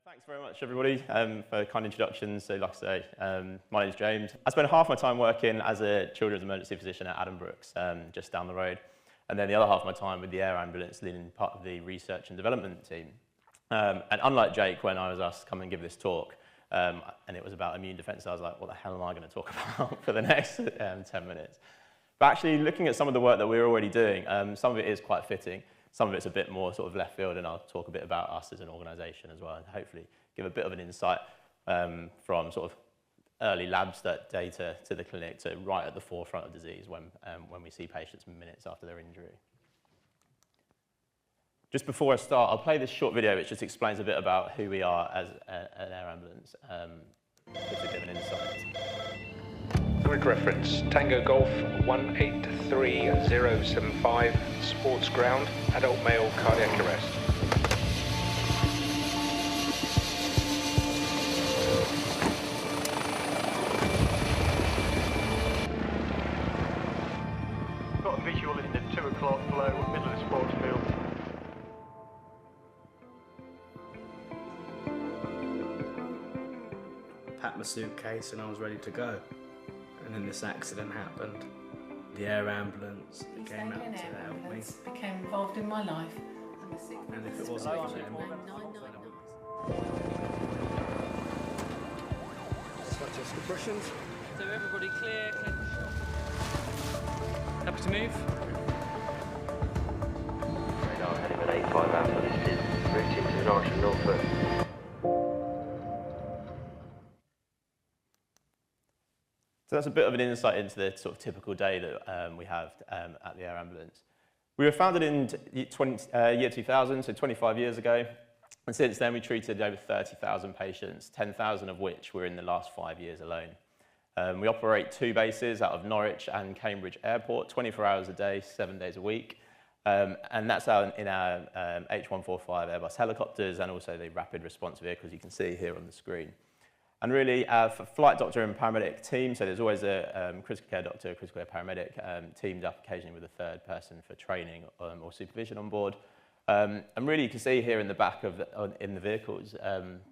Thanks very much, everybody, for kind introductions. So, like I say, my name is James. I spend half my time working as a children's emergency physician at Addenbrooke's, just down the road, and then the other half of my time with the air ambulance, leading part of the research and development team. And unlike Jake, when I was asked to come and give this talk, and it was about immune defense, I was like, what the hell am I going to talk about for the next 10 minutes? But actually, looking at some of the work that we're already doing, some of it is quite fitting. Some of it's a bit more sort of left field, and I'll talk a bit about us as an organisation as well, and hopefully give a bit of an insight from sort of early lab data to the clinic to right at the forefront of disease when we see patients minutes after their injury. Just before I start, I'll play this short video which just explains a bit about who we are as an air ambulance, gives a bit of an insight. Grid reference, Tango Golf 183075, sports ground, adult male cardiac arrest. Got a visual in the 2 o'clock below, middle of the sports field. Packed my suitcase and I was ready to go. And then this accident happened. The air ambulance came out to help me. Became involved in my life. And if it wasn't for them, Such as compressions. So everybody clear. Happy to move? Radar element 85 ambulance is routed to Norwich and Norfolk. So that's a bit of an insight into the sort of typical day that we have at the air ambulance. We were founded in year 2000, so 25 years ago, and since then we treated over 30,000 patients, 10,000 of which were in the last 5 years alone. We operate 2 bases out of Norwich and Cambridge Airport, 24 hours a day, 7 days a week, and that's out in our H145 Airbus helicopters and also the rapid response vehicles you can see here on the screen. And really, for flight doctor and paramedic team, so there's always a critical care doctor, critical care paramedic teamed up occasionally with a third person for training or supervision on board. And really, you can see here in the back of in the vehicles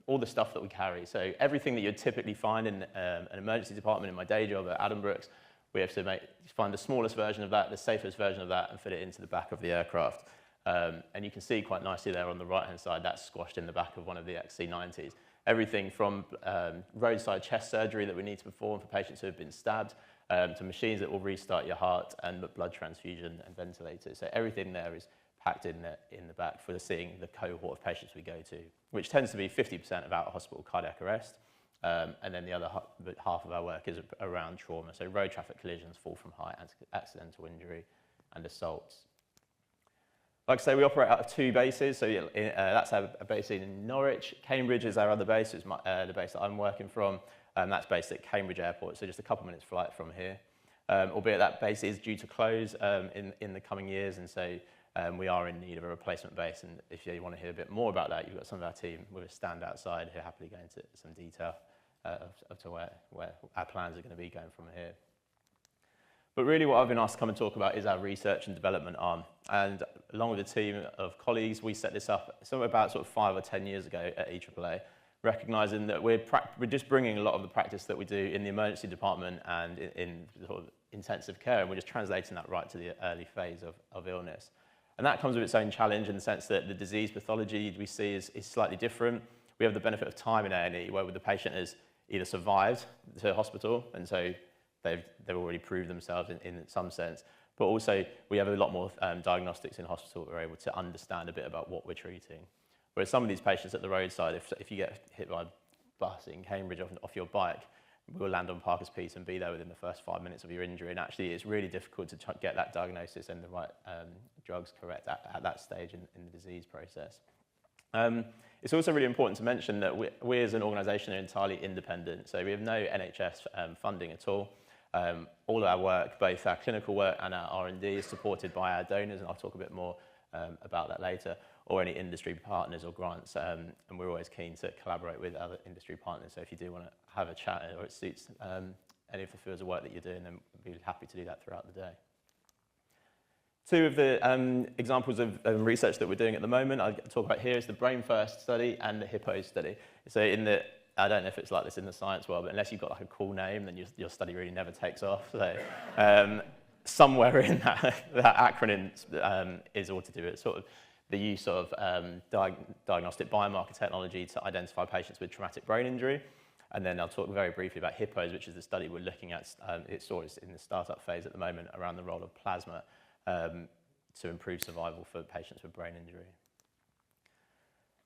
all the stuff that we carry. So everything that you'd typically find in an emergency department in my day job at Addenbrooke's, we have to find the smallest version of that, the safest version of that, and fit it into the back of the aircraft. And you can see quite nicely there on the right-hand side, that's squashed in the back of one of the XC90s. Everything from roadside chest surgery that we need to perform for patients who have been stabbed, to machines that will restart your heart, and blood transfusion and ventilators. So everything there is packed in the back for seeing the cohort of patients we go to, which tends to be 50% of out-of-hospital cardiac arrest. And then the other half of our work is around trauma, so road traffic collisions, fall from height, accidental injury, and assaults. Like I say, we operate out of 2 bases, so that's our base in Norwich. Cambridge is our other base, it's the base that I'm working from, and that's based at Cambridge Airport, so just a couple minutes flight from here. Albeit that base is due to close in the coming years, and so we are in need of a replacement base, and if you want to hear a bit more about that, you've got some of our team with a stand outside who happily go into some detail to where our plans are going to be going from here. But really what I've been asked to come and talk about is our research and development arm. And along with a team of colleagues, we set this up somewhere about sort of 5 or 10 years ago at EAAA, recognising that we're just bringing a lot of the practice that we do in the emergency department and in sort of intensive care, and we're just translating that right to the early phase of illness. And that comes with its own challenge in the sense that the disease pathology we see is slightly different. We have the benefit of time in A&E, where the patient has either survived to hospital, and so they've already proved themselves in some sense, but also we have a lot more diagnostics in hospital. We're able to understand a bit about what we're treating. Whereas some of these patients at the roadside, if you get hit by a bus in Cambridge off your bike, we'll land on Parker's Piece and be there within the first 5 minutes of your injury. And actually, it's really difficult to get that diagnosis and the right drugs correct at that stage in the disease process. It's also really important to mention that we as an organisation are entirely independent. So we have no NHS funding at all. All of our work, both our clinical work and our R&D, is supported by our donors, and I'll talk a bit more about that later, or any industry partners or grants, and we're always keen to collaborate with other industry partners. So if you do want to have a chat or it suits any of the fields of work that you're doing, then we'd be happy to do that throughout the day. Two of the examples of research that we're doing at the moment I'll talk about here is the Brain First study and the HIPPO study. So I don't know if it's like this in the science world, but unless you've got like a cool name, then your study really never takes off. So somewhere in that acronym is all to do with sort of the use of diagnostic biomarker technology to identify patients with traumatic brain injury. And then I'll talk very briefly about HIPPOs, which is the study we're looking at. It's sort of in the startup phase at the moment around the role of plasma to improve survival for patients with brain injury.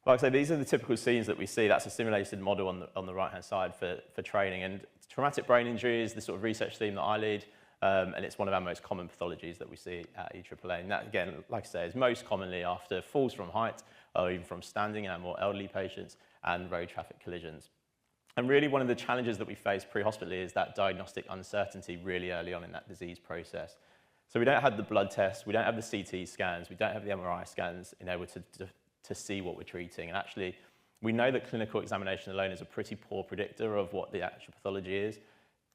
Like I say, these are the typical scenes that we see. That's a simulated model on the right-hand side for training. And traumatic brain injury is the sort of research theme that I lead, and it's one of our most common pathologies that we see at EAAA. And that, again, like I say, is most commonly after falls from height or even from standing in our more elderly patients and road traffic collisions. And really one of the challenges that we face pre-hospitally is that diagnostic uncertainty really early on in that disease process. So we don't have the blood tests, we don't have the CT scans, we don't have the MRI scans in able to see what we're treating. And actually, we know that clinical examination alone is a pretty poor predictor of what the actual pathology is.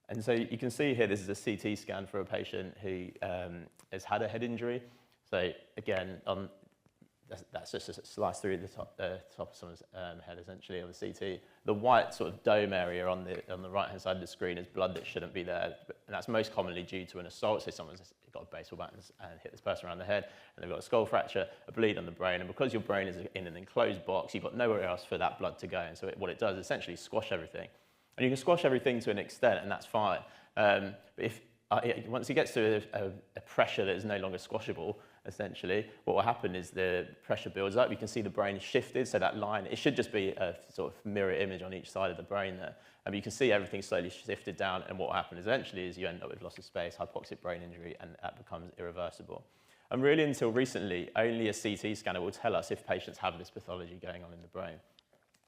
And so you can see here, this is a CT scan for a patient who has had a head injury. So again, that's just a slice through the top of someone's head, essentially, on the CT. The white sort of dome area on the right-hand side of the screen is blood that shouldn't be there, and that's most commonly due to an assault. So someone's got a baseball bat and hit this person around the head, and they've got a skull fracture, a bleed on the brain, and because your brain is in an enclosed box, you've got nowhere else for that blood to go, and so what it does is essentially squash everything. And you can squash everything to an extent, and that's fine. But once it gets to a pressure that is no longer squashable, essentially, what will happen is the pressure builds up. You can see the brain is shifted, so that line, it should just be a sort of mirror image on each side of the brain there. And you can see everything slowly shifted down, and what will happen eventually is you end up with loss of space, hypoxic brain injury, and that becomes irreversible. And really, until recently, only a CT scanner will tell us if patients have this pathology going on in the brain.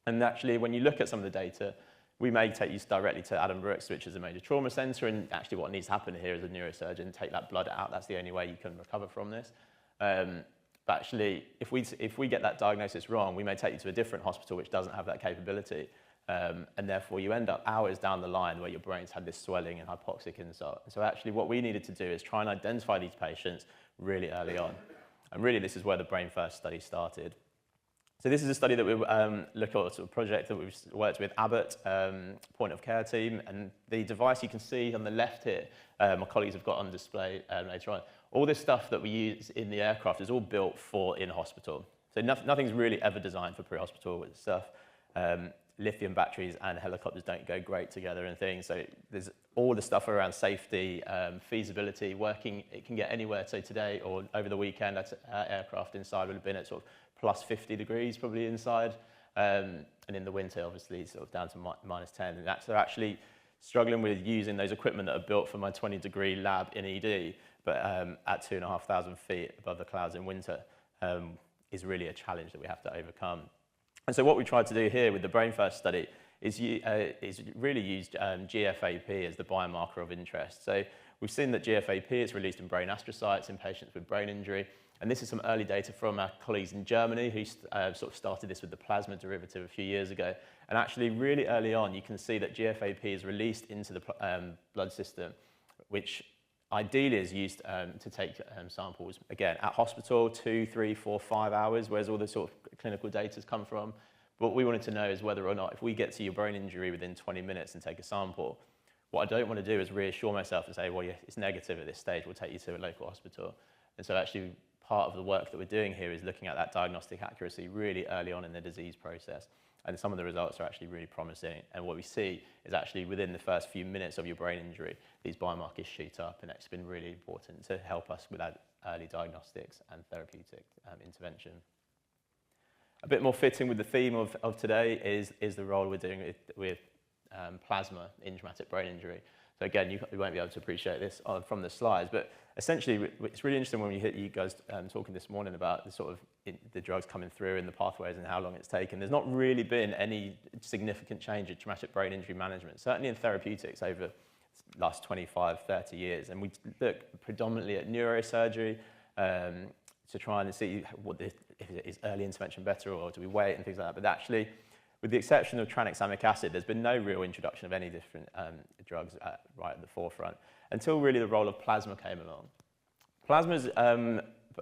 And actually, when you look at some of the data, we may take you directly to Adam Brooks, which is a major trauma centre, and actually what needs to happen here is a neurosurgeon take that blood out. That's the only way you can recover from this. But actually, if we get that diagnosis wrong, we may take you to a different hospital which doesn't have that capability, and therefore you end up hours down the line where your brain's had this swelling and hypoxic insult. So actually what we needed to do is try and identify these patients really early on. And really this is where the Brain First study started. So this is a study that we look at, sort of project that we've worked with Abbott, point of care team, and the device you can see on the left here, my colleagues have got on display later on. All this stuff that we use in the aircraft is all built for in-hospital. So nothing's really ever designed for pre-hospital stuff. Lithium batteries and helicopters don't go great together and things. So there's all the stuff around safety, feasibility, working, it can get anywhere. So today or over the weekend, that aircraft inside would have been at sort of plus 50 degrees probably inside. And in the winter, obviously, sort of down to minus 10. And they're actually struggling with using those equipment that are built for my 20-degree lab in ED, but at 2,500 feet above the clouds in winter is really a challenge that we have to overcome. And so what we tried to do here with the Brain First study is really used GFAP as the biomarker of interest. So we've seen that GFAP is released in brain astrocytes in patients with brain injury. And this is some early data from our colleagues in Germany who sort of started this with the plasma derivative a few years ago. And actually really early on, you can see that GFAP is released into the blood system, which ideally is used to take samples, again, at hospital, 2, 3, 4, 5 hours, whereas all the sort of clinical data has come from. But what we wanted to know is whether or not, if we get to your brain injury within 20 minutes and take a sample, what I don't want to do is reassure myself and say, well, yeah, it's negative at this stage, we'll take you to a local hospital. And so actually, part of the work that we're doing here is looking at that diagnostic accuracy really early on in the disease process. And some of the results are actually really promising. And what we see is actually within the first few minutes of your brain injury, these biomarkers shoot up, and it's been really important to help us with that early diagnostics and therapeutic intervention. A bit more fitting with the theme of today is the role we're doing with plasma in traumatic brain injury. So again, you won't be able to appreciate this from the slides, but essentially it's really interesting when you guys talking this morning about the sort of the drugs coming through and the pathways and how long it's taken. There's not really been any significant change in traumatic brain injury management, certainly in therapeutics over the last 25, 30 years. And we look predominantly at neurosurgery to try and see if is early intervention better or do we wait and things like that. But actually, with the exception of tranexamic acid, there's been no real introduction of any different drugs right at the forefront until really the role of plasma came along. Plasma is,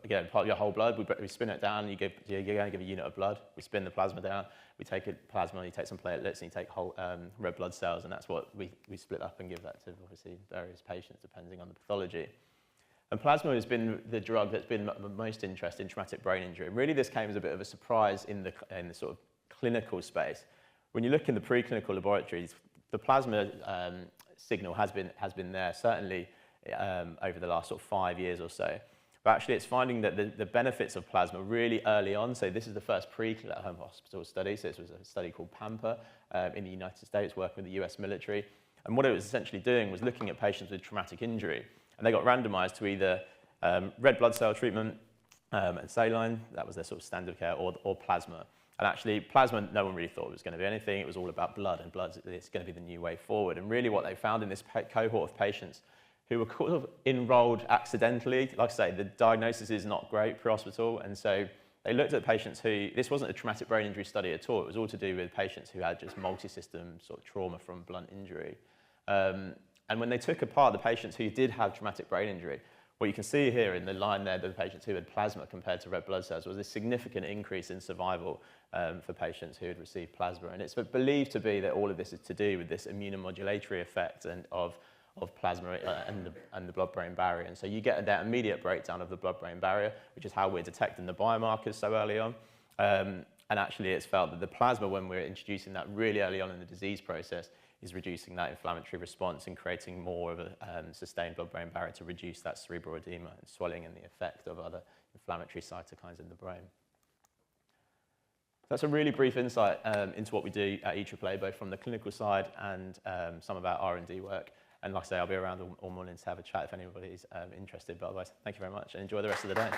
again, part of your whole blood. We spin it down, you're going to give a unit of blood. We spin the plasma down, we take plasma, you take some platelets, and you take whole red blood cells, and that's what we split up and give that to, obviously, various patients, depending on the pathology. And plasma has been the drug that's been the most interest in traumatic brain injury. And really, this came as a bit of a surprise in the sort of clinical space. When you look in the preclinical laboratories, the plasma signal has been there, certainly over the last sort of 5 years or so. But actually, it's finding that the benefits of plasma really early on. So this is the first pre-clinical at-home hospital study. So this was a study called PAMPA in the United States, working with the US military. And what it was essentially doing was looking at patients with traumatic injury. And they got randomized to either red blood cell treatment and saline, that was their sort of standard of care, or plasma. And actually, plasma, no one really thought it was going to be anything. It was all about blood, and blood is going to be the new way forward. And really what they found in this cohort of patients who were kind of enrolled accidentally, like I say, the diagnosis is not great pre-hospital, and so they looked at patients who, this wasn't a traumatic brain injury study at all, it was all to do with patients who had just multi-system sort of trauma from blunt injury. And when they took apart the patients who did have traumatic brain injury, what you can see here in the line there, the patients who had plasma compared to red blood cells, was a significant increase in survival for patients who had received plasma. And it's believed to be that all of this is to do with this immunomodulatory effect of plasma and the blood-brain barrier. And so you get that immediate breakdown of the blood-brain barrier, which is how we're detecting the biomarkers so early on. And actually, it's felt that the plasma, when we're introducing that really early on in the disease process, is reducing that inflammatory response and creating more of a sustained blood-brain barrier to reduce that cerebral edema and swelling and the effect of other inflammatory cytokines in the brain. That's a really brief insight into what we do at eTRIPLA, both from the clinical side and some of our R&D work. And like I say, I'll be around all morning to have a chat if anybody's interested. But otherwise, thank you very much and enjoy the rest of the day.